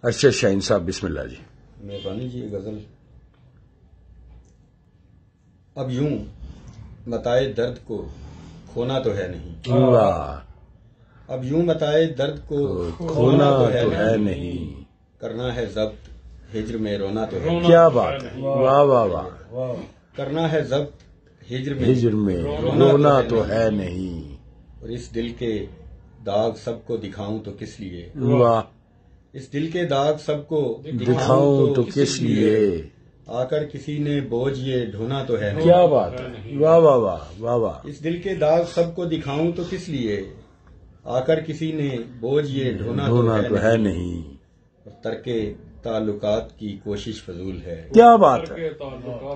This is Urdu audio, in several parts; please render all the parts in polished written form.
اچھا شاہین صاحب بسم اللہ جی. مہربانی جی. غزل. اب یوں متائے درد کو کھونا تو ہے نہیں. واہ. اب یوں متائے درد کو کھونا تو ہے نہیں. کرنا ہے ضبط ہجر میں رونا تو ہے. کیا بات ہے. واہ واہ واہ. کرنا ہے ضبط ہجر میں رونا تو ہے نہیں. اور اس دل کے داغ سب کو دکھاؤں تو کس لیے. واہ. اس دل کے داغ سب کو دکھاؤں تو کس لیے. آ کر کسی نے بوجھ یہ ڈھونا تو ہے. کیا بات ہے. واہ واہ واہ واہ واہ. اس دل کے داغ سب کو دکھاؤں تو کس لیے. آ کر کسی نے بوجھ یہ ڈھونا تو ہے نہیں. اور ترک تعلقات کی کوشش فضول ہے. کیا بات ہے.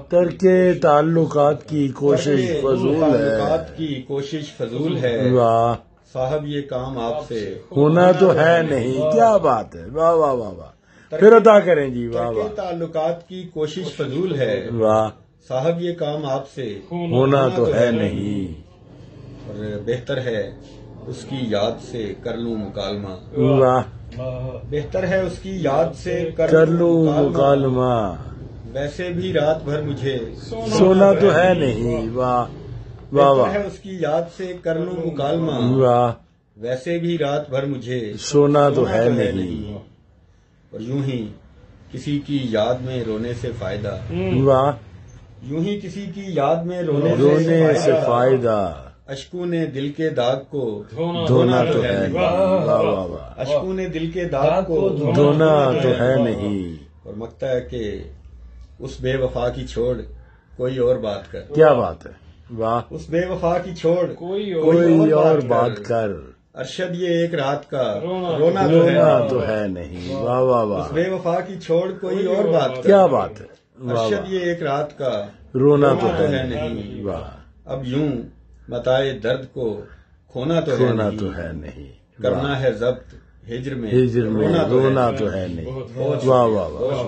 ترک تعلقات کی کوشش فضول ہے. تعلقات کی کوشش فضول ہے. واہ. صاحب یہ کام آپ سے ہونا تو ہے نہیں. کیا بات ہے. واہ واہ واہ واہ. پھر عطا کریں جی. واہ واہ. ترک تعلقات کی کوشش فضول ہے. واہ. صاحب یہ کام آپ سے ہونا تو ہے نہیں. اور بہتر ہے اس کی یاد سے کر لوں مکالمہ. واہ. بہتر ہے اس کی یاد سے کر لوں مکالمہ. ویسے بھی رات بھر مجھے سونا تو ہے نہیں. واہ واہ بہتر واہ. ہے اس کی یاد سے کر لوں مکالمہ. واہ. ویسے بھی رات بھر مجھے سونا تو ہے نہیں. اور یوں ہی کسی کی یاد میں رونے سے فائدہ. واہ. یوں ہی کسی کی یاد میں رونے سے فائدہ. اشکوں نے دل کے داغ کو دھونا تو ہے نہیں. واہ واہ واہ. اشکوں نے دل کے داغ کو دھونا تو ہے نہیں. اور مگتا ہے کہ اس بے وفا کی چھوڑ کوئی اور بات کر. کیا بات ہے. واہ. اس بے وفا کی چھوڑ کوئی اور بات کر. ارشد یہ ایک رات کا رونا تو ہے نہیں. واہ واہ واہ. اس بے وفا کی چھوڑ کوئی اور بات کر. کیا بات ہے. ارشد یہ ایک رات کا رونا تو ہے نہیں. واہ. اب یوں متائے درد کو کھونا تو ہے نہیں. کرنا ہے ضبط ہجر میں رونا تو ہے نہیں. واہ واہ واہ.